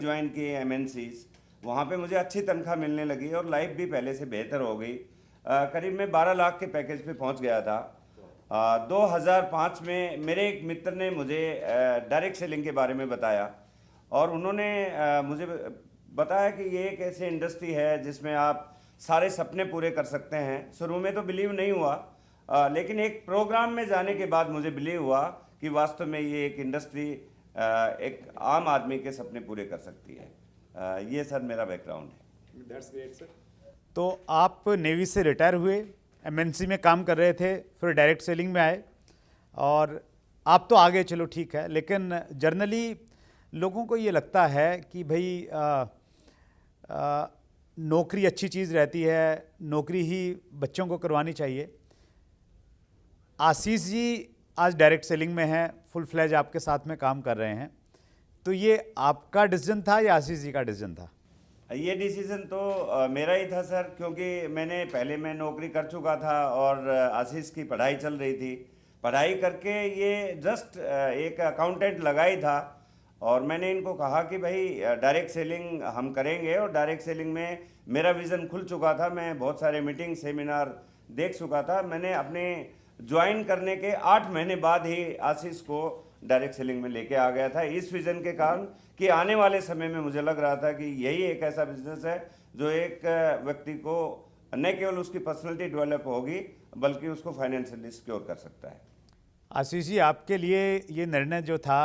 Join किए MNCs, वहाँ पे मुझे अच्छी तनख्वाह मिलने लगी और लाइफ भी पहले से बेहतर हो गई। करीब मैं 12 लाख के पैकेज पे पहुँच गया था। 2005 में मेरे एक मित्र ने मुझे डायरेक्ट सेलिंग के बारे में बताया और उन्होंने मुझे बताया कि ये एक ऐसी इंडस्ट्री है जिसमें आप सारे सपने पूरे कर सकते हैं। शुरू में तो बिलीव नहीं हुआ, लेकिन एक प्रोग्राम में जाने के बाद मुझे बिलीव हुआ कि वास्तव में ये एक इंडस्ट्री एक आम आदमी के सपने पूरे कर सकती है। ये सर मेरा बैकग्राउंड है। That's great sir. तो आप नेवी से रिटायर हुए, एमएनसी में काम कर रहे थे, फिर डायरेक्ट सेलिंग में आए और आप तो आगे चलो ठीक है, लेकिन जनरली लोगों को ये लगता है कि भाई नौकरी अच्छी चीज़ रहती है, नौकरी ही बच्चों को करवानी चाहिए। आशीष जी आज डायरेक्ट सेलिंग में हैं, फुल फ्लैज आपके साथ में काम कर रहे हैं, तो ये आपका डिसीजन था या आशीष जी का डिसीजन था? ये डिसीज़न तो मेरा ही था सर, क्योंकि पहले मैं नौकरी कर चुका था और आशीष की पढ़ाई चल रही थी। पढ़ाई करके ये जस्ट एक अकाउंटेंट लगा ही था और मैंने इनको कहा कि भाई डायरेक्ट सेलिंग हम करेंगे। और डायरेक्ट सेलिंग में मेरा विज़न खुल चुका था, मैं बहुत सारे मीटिंग सेमिनार देख चुका था। मैंने अपने ज्वाइन करने के 8 महीने बाद ही आशीष को डायरेक्ट सेलिंग में लेके आ गया था, इस विज़न के कारण कि आने वाले समय में मुझे लग रहा था कि यही एक ऐसा बिजनेस है जो एक व्यक्ति को न केवल उसकी पर्सनैलिटी डेवलप होगी बल्कि उसको फाइनेंशियली सिक्योर कर सकता है। आशीष जी, आपके लिए ये निर्णय जो था,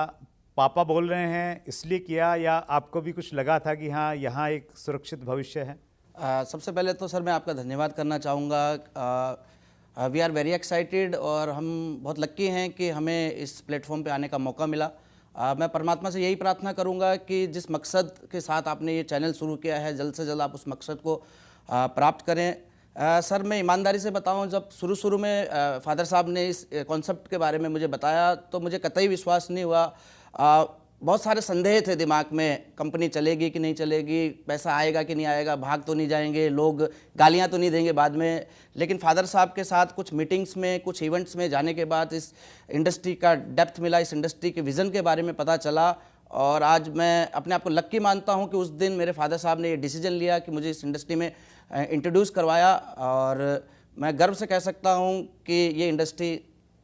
पापा बोल रहे हैं इसलिए किया या आपको भी कुछ लगा था कि हाँ यहाँ एक सुरक्षित भविष्य है? सबसे पहले तो सर मैं आपका धन्यवाद करना चाहूँगा। वी आर वेरी एक्साइटेड और हम बहुत लक्की हैं कि हमें इस प्लेटफॉर्म पे आने का मौका मिला। मैं परमात्मा से यही प्रार्थना करूँगा कि जिस मकसद के साथ आपने ये चैनल शुरू किया है, जल्द से जल्द आप उस मकसद को प्राप्त करें। सर मैं ईमानदारी से बताऊं, जब शुरू में फादर साहब ने इस कॉन्सेप्ट के बारे में मुझे बताया तो मुझे कतई विश्वास नहीं हुआ। बहुत सारे संदेह थे दिमाग में, कंपनी चलेगी कि नहीं चलेगी, पैसा आएगा कि नहीं आएगा, भाग तो नहीं जाएंगे लोग, गालियां तो नहीं देंगे बाद में। लेकिन फादर साहब के साथ कुछ मीटिंग्स में, कुछ इवेंट्स में जाने के बाद इस इंडस्ट्री का डेप्थ मिला, इस इंडस्ट्री के विज़न के बारे में पता चला और आज मैं अपने आप को लक्की मानता हूं कि उस दिन मेरे फादर साहब ने ये डिसीजन लिया कि मुझे इस इंडस्ट्री में इंट्रोड्यूस करवाया। और मैं गर्व से कह सकता हूं कि ये इंडस्ट्री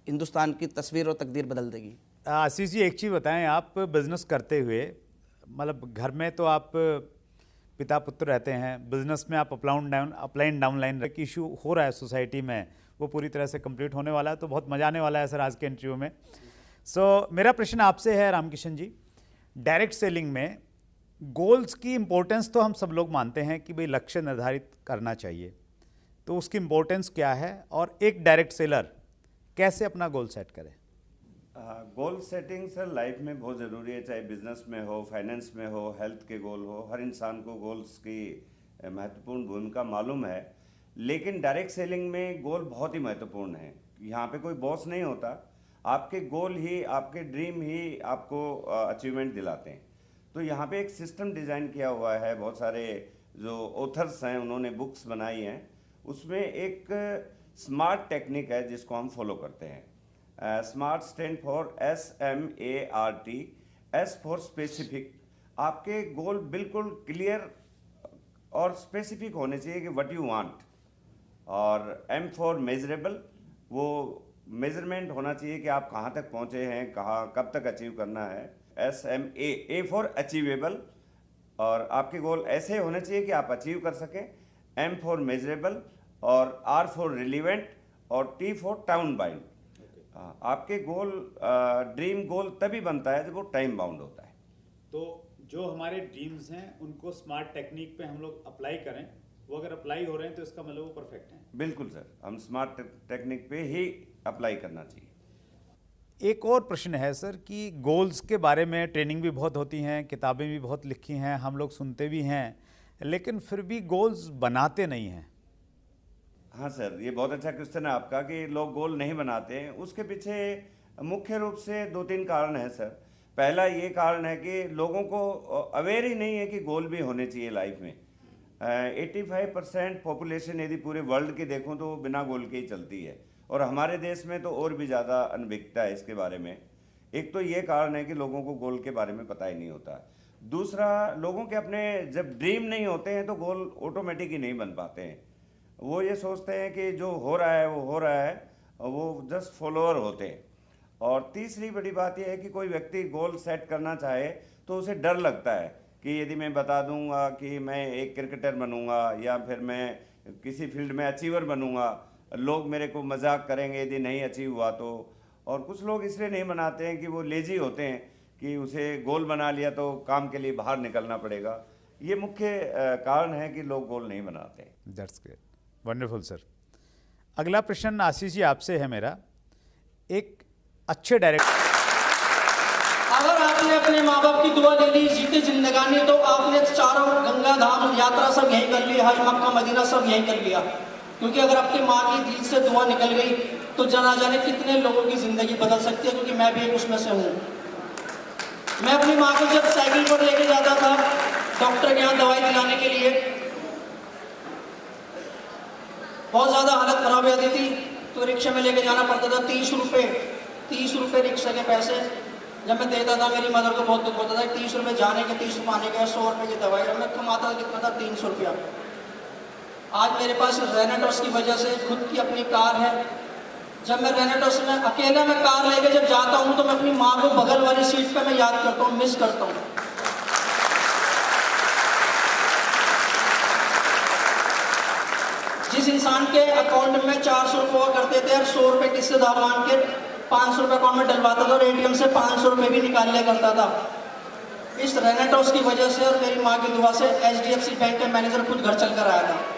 हिंदुस्तान की तस्वीर और तकदीर बदल देगी। आशीष जी, एक चीज़ बताएं, आप बिज़नेस करते हुए, मतलब घर में तो आप पिता पुत्र रहते हैं, बिज़नेस में आप अपलाइन डाउन लाइन की इशू हो रहा है सोसाइटी में, वो पूरी तरह से कंप्लीट होने वाला है, तो बहुत मजा आने वाला है सर आज के इंटरव्यू में। मेरा प्रश्न आपसे है रामकिशन जी, डायरेक्ट सेलिंग में गोल्स की इम्पोर्टेंस तो हम सब लोग मानते हैं कि भाई लक्ष्य निर्धारित करना चाहिए, तो उसकी इम्पोर्टेंस क्या है और एक डायरेक्ट सेलर कैसे अपना गोल सेट करे? गोल सेटिंग सर लाइफ में बहुत ज़रूरी है, चाहे बिजनेस में हो, फाइनेंस में हो, हेल्थ के गोल हो। हर इंसान को गोल्स की महत्वपूर्ण भूमिका मालूम है, लेकिन डायरेक्ट सेलिंग में गोल बहुत ही महत्वपूर्ण है। यहाँ पे कोई बॉस नहीं होता, आपके गोल ही, आपके ड्रीम ही आपको अचीवमेंट दिलाते हैं। तो यहाँ पे एक सिस्टम डिज़ाइन किया हुआ है, बहुत सारे जो ऑथर्स हैं उन्होंने बुक्स बनाई हैं, उसमें एक स्मार्ट टेक्निक है जिसको हम फॉलो करते हैं। Smart stand for SMART, S for specific. आपके गोल बिल्कुल क्लियर और स्पेसिफिक होने चाहिए कि व्हाट यू वांट। और M फॉर मेजरेबल, वो मेजरमेंट होना चाहिए कि आप कहाँ तक पहुँचे हैं, कहाँ कब तक अचीव करना है। A फॉर अचीवेबल, और आपके गोल ऐसे होने चाहिए कि आप अचीव कर सकें। M फॉर मेजरेबल और R फॉर रिलीवेंट और T फॉर टाउन बाइंड। आपके गोल ड्रीम गोल तभी बनता है जब वो टाइम बाउंड होता है। तो जो हमारे ड्रीम्स हैं उनको स्मार्ट टेक्निक पे हम लोग अप्लाई करें, वो अगर अप्लाई हो रहे हैं तो इसका मतलब वो परफेक्ट हैं। बिल्कुल सर, हम स्मार्ट टेक्निक पे ही अप्लाई करना चाहिए। एक और प्रश्न है सर कि गोल्स के बारे में ट्रेनिंग भी बहुत होती हैं, किताबें भी बहुत लिखी हैं, हम लोग सुनते भी हैं, लेकिन फिर भी गोल्स बनाते नहीं हैं। हाँ सर, ये बहुत अच्छा क्वेश्चन है आपका कि लोग गोल नहीं बनाते हैं। उसके पीछे मुख्य रूप से 2-3 कारण हैं सर। पहला ये कारण है कि लोगों को अवेयर ही नहीं है कि गोल भी होने चाहिए लाइफ में। 85% पॉपुलेशन यदि पूरे वर्ल्ड की देखूं तो बिना गोल के ही चलती है, और हमारे देश में तो और भी ज़्यादा अनभिज्ञता है इसके बारे में। एक तो ये कारण है कि लोगों को गोल के बारे में पता ही नहीं होता। दूसरा, लोगों के अपने जब ड्रीम नहीं होते हैं तो गोल ऑटोमेटिक ही नहीं बन पाते हैं। वो ये सोचते हैं कि जो हो रहा है वो हो रहा है, और वो जस्ट फॉलोअर होते हैं। और तीसरी बड़ी बात यह है कि कोई व्यक्ति गोल सेट करना चाहे तो उसे डर लगता है कि यदि मैं बता दूंगा कि मैं एक क्रिकेटर बनूंगा या फिर मैं किसी फील्ड में अचीवर बनूंगा, लोग मेरे को मजाक करेंगे यदि नहीं अचीव हुआ तो। और कुछ लोग इसलिए नहीं बनाते हैं कि वो लेजी होते हैं कि उसे गोल बना लिया तो काम के लिए बाहर निकलना पड़ेगा। ये मुख्य कारण है कि लोग गोल नहीं बनाते। That's great, wonderful sir. अगला प्रश्न आशीष जी आपसे है मेरा। एक अच्छे डायरेक्टर, अगर आपने अपने माँ बाप की दुआ ले ली जीते जिंदगानी, तो आपने चारों गंगा धाम यात्रा सब यहीं कर ली, हज मक्का मदीना सब यहीं कर लिया। क्योंकि अगर आपकी माँ की दिल से दुआ निकल गई तो जना जाने कितने लोगों की जिंदगी बदल सकती है, क्योंकि मैं भी एक उसमें से हूँ। मैं अपनी माँ को जब साइकिल पर लेके जाता था डॉक्टर के यहाँ दवाई दिलाने के लिए, बहुत ज़्यादा हालत खराब हो जाती थी तो रिक्शे में लेके जाना पड़ता था। 30 रुपये रिक्शे के पैसे जब मैं देता था मेरी मदर को बहुत दुख होता था। 30 रुपये जाने के, 30 रुपये आने के, 100 रुपये की दवाई, और मैं कमाता था कितना था, 300 रुपया। आज मेरे पास रेनेटोस की वजह से खुद की अपनी कार है। जब मैं रेनेटोस में अकेला मैं कार लेके जब जाता हूँ तो मैं अपनी माँ को बगल वाली सीट पे मैं याद करता हूँ, मिस करता हूँ। जिस इंसान के अकाउंट में 400 रुपये हुआ करते थे और 100 रुपये किससे धार मान के 500 रुपये अकाउंट में डलवाता था और एटीएम से 500 रुपये भी निकाल लिया करता था, इस रेनेटोस की वजह से और मेरी माँ की दुआ से HDFC बैंक के मैनेजर खुद घर चल कर आया था।